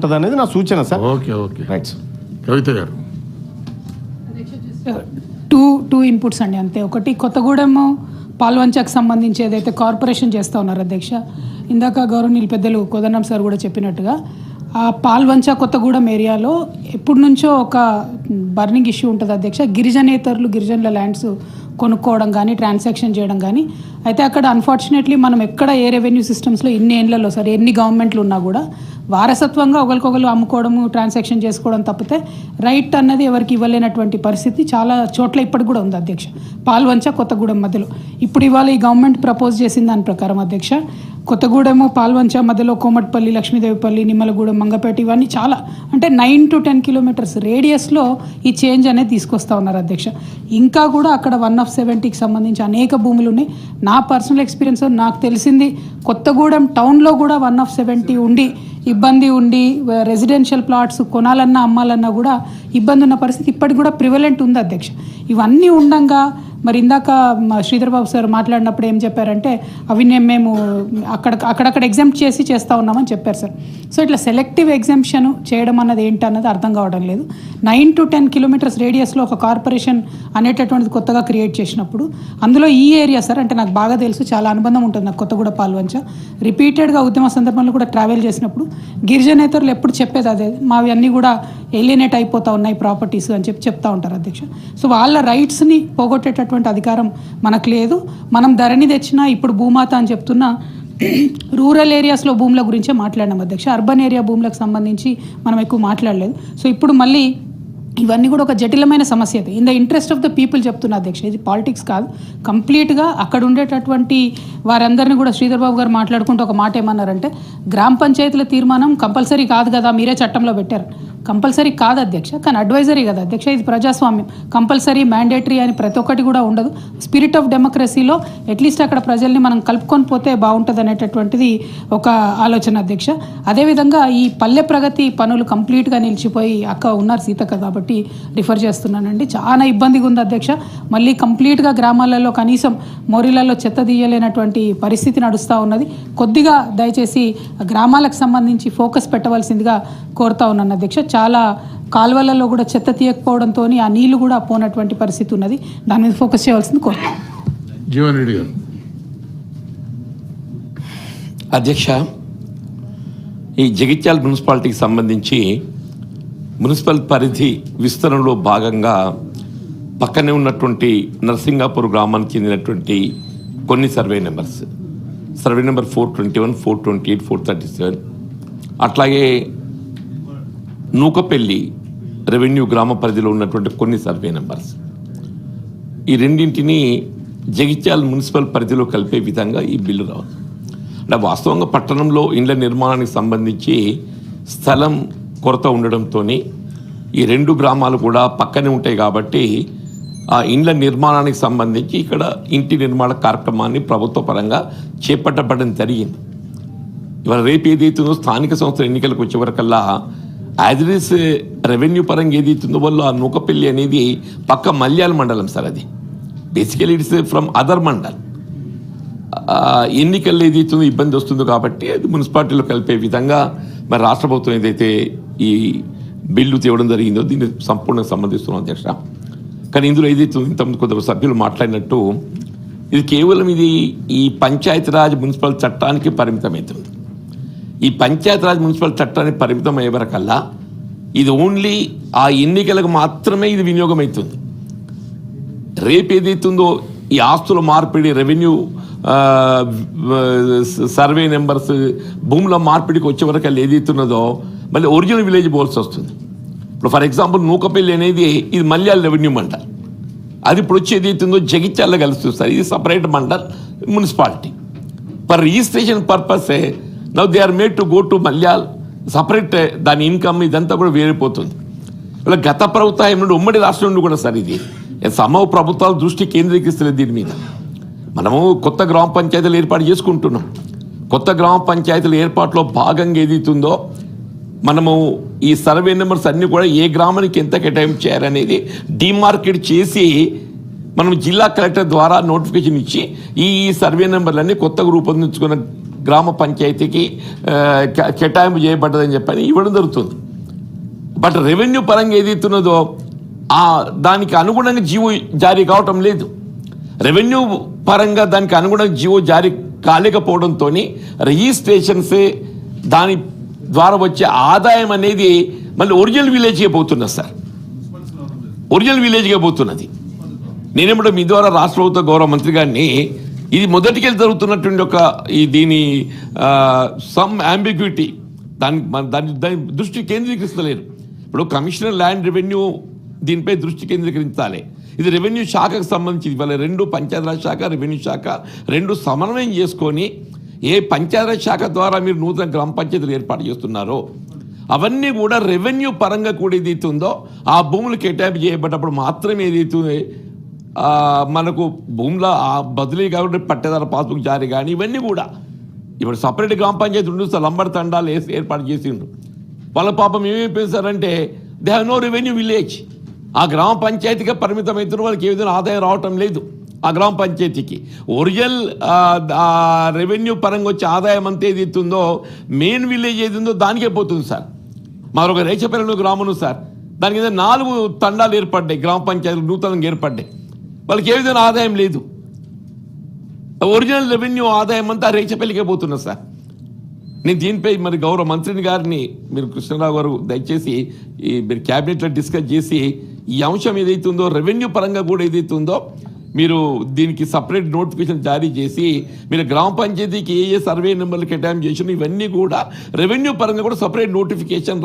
ఉంటుంది అనేది నా సూచన sir. Okay right sir. Kavitha garu. Two inputs అండి అంతే. ఒకటి, కొత్తగూడెం పాల్వంచకు సంబంధించి ఏదైతే కార్పొరేషన్ చేస్తూ ఉన్నారు అధ్యక్ష, ఇందాక గౌరవనీయులు పెద్దలు కోదండం సార్ కూడా చెప్పినట్టుగా ఆ పాల్వంచ కొత్తగూడెం ఏరియాలో ఎప్పటి నుంచో ఒక బర్నింగ్ ఇష్యూ ఉంటుంది అధ్యక్ష. గిరిజనేతరులు గిరిజనుల ల్యాండ్స్ కొనుక్కోవడం కానీ ట్రాన్సాక్షన్ చేయడం కానీ. అయితే అక్కడ అన్ఫార్చునేట్లీ మనం ఎక్కడ ఏ రెవెన్యూ సిస్టమ్స్లో ఇన్ని ఏళ్లలో సరే ఎన్ని గవర్నమెంట్లు ఉన్నా కూడా వారసత్వంగా ఒకరికొకరు అమ్ముకోవడము ట్రాన్సాక్షన్ చేసుకోవడం తప్పితే రైట్ అన్నది ఎవరికి ఇవ్వలేనటువంటి పరిస్థితి చాలా చోట్ల ఇప్పటికి కూడా ఉంది అధ్యక్ష, పాల్వంచ కొత్తగూడెం మధ్యలో. ఇప్పుడు ఇవాళ ఈ గవర్నమెంట్ ప్రపోజ్ చేసిన దాని ప్రకారం అధ్యక్ష, కొత్తగూడెము పాల్వంచ మధ్యలో కోమట్పల్లి, లక్ష్మీదేవిపల్లి, నిమ్మలగూడెం, మంగపేట ఇవన్నీ చాలా అంటే 9 to 10 కిలోమీటర్స్ రేడియస్లో ఈ చేంజ్ అనేది తీసుకొస్తా ఉన్నారు అధ్యక్ష. ఇంకా కూడా అక్కడ 1/70కి సంబంధించి అనేక భూములు ఉన్నాయి. నా పర్సనల్ ఎక్స్పీరియన్స్ నాకు తెలిసింది కొత్తగూడెం టౌన్లో కూడా 1/70 ఉండి ఇబ్బంది ఉండి రెసిడెన్షియల్ ప్లాట్స్ కొనాలన్నా అమ్మాలన్నా కూడా ఇబ్బంది ఉన్న పరిస్థితి ఇప్పటికి కూడా ప్రివలెంట్ ఉంది అధ్యక్ష. ఇవన్నీ ఉండంగా మరి ఇందాక శ్రీధర్ బాబు సార్ మాట్లాడినప్పుడు ఏం చెప్పారంటే అవి మేము అక్కడక్కడ ఎగ్జామ్ట్ చేస్తూ ఉన్నామని చెప్పారు సార్. సో ఇట్లా సెలెక్టివ్ ఎగ్జామ్షన్ చేయడం అన్నది ఏంటన్నది అర్థం కావడం లేదు. 9 to 10 కిలోమీటర్స్ రేడియస్లో ఒక కార్పొరేషన్ అనేటటువంటిది కొత్తగా క్రియేట్ చేసినప్పుడు అందులో ఈ ఏరియా సార్ అంటే నాకు బాగా తెలుసు, చాలా అనుబంధం ఉంటుంది నాకు కొత్తగూడ పాల్వంచ. రిపీటెడ్గా ఉద్యమ సందర్భంలో కూడా ట్రావెల్ చేసినప్పుడు గిరిజనేతరులు ఎప్పుడు చెప్పేది అదే, మావి అన్నీ కూడా ఎలినేట్ అయిపోతూ ఉన్నాయి ప్రాపర్టీస్ అని చెప్తా ఉంటారు అధ్యక్ష. సో వాళ్ళ రైట్స్ని పోగొట్టేటటువంటి అధికారం మనకు లేదు. మనం ధరణి తెచ్చినా ఇప్పుడు భూమాత అని చెప్తున్నా రూరల్ ఏరియాస్లో భూముల గురించే మాట్లాడినాం అధ్యక్ష. అర్బన్ ఏరియా భూములకు సంబంధించి మనం ఎక్కువ మాట్లాడలేదు. సో ఇప్పుడు మళ్ళీ ఇవన్నీ కూడా ఒక జటిలమైన సమస్య. In the interest of the people చెప్తున్నా అధ్యక్ష, ఇది పాలిటిక్స్ కాదు. కంప్లీట్గా అక్కడ ఉండేటటువంటి వారందరినీ కూడా శ్రీధర్ బాబు గారు మాట్లాడుకుంటూ ఒక మాట ఏమన్నారంటే, గ్రామ పంచాయతీల తీర్మానం కంపల్సరీ కాదు కదా, మీరే చట్టంలో పెట్టారు. కంపల్సరీ కాదు అధ్యక్ష, కానీ అడ్వైజరీ కదా అధ్యక్ష, ఇది ప్రజాస్వామ్యం. కంపల్సరీ మ్యాండేటరీ అని ప్రతి ఒక్కటి కూడా ఉండదు. స్పిరిట్ ఆఫ్ డెమోక్రసీలో అట్లీస్ట్ అక్కడ ప్రజల్ని మనం కలుపుకొని పోతే బాగుంటుంది అనేటటువంటిది ఒక ఆలోచన అధ్యక్ష. అదేవిధంగా ఈ పల్లె ప్రగతి పనులు కంప్లీట్గా నిలిచిపోయి అక్క ఉన్నారు సీతక్క కాబట్టి రిఫర్ చేస్తున్నానండి. చాలా ఇబ్బందిగా ఉంది అధ్యక్ష. మళ్ళీ కంప్లీట్గా గ్రామాలలో కనీసం మోరీలలో చెత్త తీయలేనటువంటి పరిస్థితి నడుస్తూ ఉన్నది. కొద్దిగా దయచేసి గ్రామాలకు సంబంధించి ఫోకస్ పెట్టవలసిందిగా కోరుతా ఉన్నాను అధ్యక్ష. చాలా కాలువలలో కూడా చెత్త తీయకపోవడంతో ఆ నీళ్లు కూడా పోనటువంటి పరిస్థితి ఉన్నది. దాని మీద ఫోకస్ చేయవలసింది కోరుతాను. జీవన్ రెడ్డి గారు. అధ్యక్ష, ఈ జగిత్యాల మున్సిపాలిటీకి సంబంధించి మున్సిపల్ పరిధి విస్తరణలో భాగంగా పక్కనే ఉన్నటువంటి నర్సింగాపూర్ గ్రామానికి చెందినటువంటి కొన్ని సర్వే నెంబర్ 421, 428, 437 అట్లాగే నూకపల్లి రెవెన్యూ గ్రామ పరిధిలో ఉన్నటువంటి కొన్ని సర్వే నెంబర్స్, ఈ రెండింటిని జగిత్యాల మున్సిపల్ పరిధిలో కలిపే విధంగా ఈ బిల్లు రావాలి. అంటే వాస్తవంగా పట్టణంలో ఇండ్ల నిర్మాణానికి సంబంధించి స్థలం కొరత ఉండడంతో ఈ రెండు గ్రామాలు కూడా పక్కనే ఉంటాయి కాబట్టి ఆ ఇండ్ల నిర్మాణానికి సంబంధించి ఇక్కడ ఇంటి నిర్మాణ కార్యక్రమాన్ని ప్రభుత్వ పరంగా చేపట్టబడడం జరిగింది. ఇవాళ రేపు ఏదైతుందో స్థానిక సంస్థల ఎన్నికలకు వచ్చే వరకల్లా యాజ్ ఇట్ ఈస్ రెవెన్యూ పరంగా ఏదైతుందో వాళ్ళు ఆ నూకపల్లి అనేది పక్క మల్యాల మండలం సార్, అది basically it's from other mandal. ఎన్నికల్లో ఏదైతుందో ఇబ్బంది వస్తుందో కాబట్టి అది మున్సిపాలిటీలో కలిపే విధంగా మరి రాష్ట్ర ప్రభుత్వం ఏదైతే ఈ బిల్లు తేవడం జరిగిందో దీన్ని సంపూర్ణంగా సంబంధిస్తున్నాం అధ్యక్ష. కానీ ఇందులో ఏదైతే ఇంతకుముందు కొందరు సభ్యులు మాట్లాడినట్టు ఇది కేవలం ఈ పంచాయతీరాజ్ మున్సిపల్ చట్టానికి పరిమితమవుతుంది. ఈ పంచాయతీరాజ్ మున్సిపల్ చట్టానికి పరిమితం అయ్యే వరకల్లా ఇది ఓన్లీ ఆ ఎన్నికలకు మాత్రమే ఇది వినియోగం అవుతుంది. రేపు ఏదైతుందో ఈ ఆస్తుల మార్పిడి, రెవెన్యూ సర్వే నెంబర్స్, భూముల మార్పిడికి వచ్చే వరకు ఏదైతున్నదో మళ్ళీ ఒరిజినల్ విలేజ్ పోవాల్సి వస్తుంది. ఇప్పుడు ఫర్ ఎగ్జాంపుల్ నూకపల్లి అనేది ఇది మల్యాల రెవెన్యూ మండల్, అది ఇప్పుడు వచ్చి ఏదైతుందో జగిత్యాల కలుస్తుంది సార్, ఇది separate mandal municipality. For registration purpose now they are made to go to Mallial separate, దాని ఇన్కమ్ ఇదంతా కూడా వేరిపోతుంది. ఇలా గత ప్రభుత్వం నుండి ఉమ్మడి రాష్ట్రం నుండి కూడా సార్ ఇది సమూహ ప్రభుత్వాల దృష్టి కేంద్రీకరిస్తలేదు దీని మీద. మనము కొత్త గ్రామ పంచాయతీలు ఏర్పాటు చేసుకుంటున్నాం. కొత్త గ్రామ పంచాయతీల ఏర్పాటులో భాగంగా ఏదైతుందో మనము ఈ సర్వే నెంబర్స్ అన్నీ కూడా ఏ గ్రామానికి ఎంత కేటాయింపు చేయాలనేది డిమార్కెట్ చేసి మనం జిల్లా కలెక్టర్ ద్వారా నోటిఫికేషన్ ఇచ్చి ఈ సర్వే నెంబర్లన్నీ కొత్తగా రూపొందించుకున్న గ్రామ పంచాయతీకి కేటాయింపు చేయబడ్డదని చెప్పని ఇవ్వడం జరుగుతుంది. బట్ రెవెన్యూ పరంగా ఏదైతున్నదో దానికి అనుగుణంగా జీవో జారీ కావటం లేదు. రెవెన్యూ పరంగా దానికి అనుగుణంగా జీవో జారీ కాలేకపోవడంతో రిజిస్ట్రేషన్స్ దాని ద్వారా వచ్చే ఆదాయం అనేది మళ్ళీ ఒరిజినల్ విలేజ్కే పోతున్నది సార్, ఒరిజినల్ విలేజ్కే పోతున్నది. నేనేమిటో మీ ద్వారా రాష్ట్ర ప్రభుత్వ గౌరవ మంత్రి గారిని ఇది మొదటికెళ్ళి జరుగుతున్నటువంటి ఒక దీని సమ్ అంబిగ్యూటీ దాని దృష్టి కేంద్రీకరిస్తలేరు. ఇప్పుడు కమిషనర్ ల్యాండ్ రెవెన్యూ దీనిపై దృష్టి కేంద్రీకరించాలి. ఇది రెవెన్యూ శాఖకు సంబంధించి ఇవాళ రెండు పంచాయతీరాజ్ శాఖ రెవెన్యూ శాఖ రెండు సమన్వయం చేసుకొని ఏ పంచాయతీరాజ్ శాఖ ద్వారా మీరు నూతన గ్రామ పంచాయతీలు ఏర్పాటు చేస్తున్నారో అవన్నీ కూడా రెవెన్యూ పరంగా కూడా ఏదైతే ఉందో ఆ భూములు కేటాయింపు చేయబడ్డప్పుడు మాత్రమే ఏదైతే మనకు భూముల బదిలీ కాబట్టి పట్టేదార పాస్బుక్ జారీ కానీ ఇవన్నీ కూడా ఇప్పుడు సపరేట్ గ్రామ పంచాయతీ ఉండు లంబడి తండాలు ఏర్పాటు చేసిండ్రు. వాళ్ళ పాపం ఏమైపోయిందంటే they have no revenue village. ఆ గ్రామ పంచాయతీగా పరిమితం అవుతున్న వాళ్ళకి ఏ విధంగా ఆదాయం రావటం లేదు. ఆ గ్రామ పంచాయతీకి ఒరిజినల్ రెవెన్యూ పరంగా వచ్చే ఆదాయం అంతా ఏది ఉందో మెయిన్ విలేజ్ ఏది ఉందో దానికే పోతుంది సార్. మరొక రేచపల్లి గ్రామం సార్, దాని కింద 4 తండాలు ఏర్పడ్డాయి, గ్రామ పంచాయతీలు నూతనంగా ఏర్పడ్డాయి. వాళ్ళకి ఏ విధంగా ఆదాయం లేదు. ఒరిజినల్ రెవెన్యూ ఆదాయం అంతా రేచపల్లికే పోతున్నది సార్. నేను దీనిపై మరి గౌరవ మంత్రిని గారిని మీరు కృష్ణరావు గారు దయచేసి మీరు క్యాబినెట్లో డిస్కస్ చేసి ఈ అంశం ఏదైతే ఉందో రెవెన్యూ పరంగా కూడా ఏదైతే ఉందో మీరు దీనికి సపరేట్ నోటిఫికేషన్ జారీ చేసి మీరు గ్రామ పంచాయతీకి ఏ సర్వే నెంబర్లు కేటాయింపు చేసిన ఇవన్నీ కూడా రెవెన్యూ పరంగా కూడా సపరేట్ నోటిఫికేషన్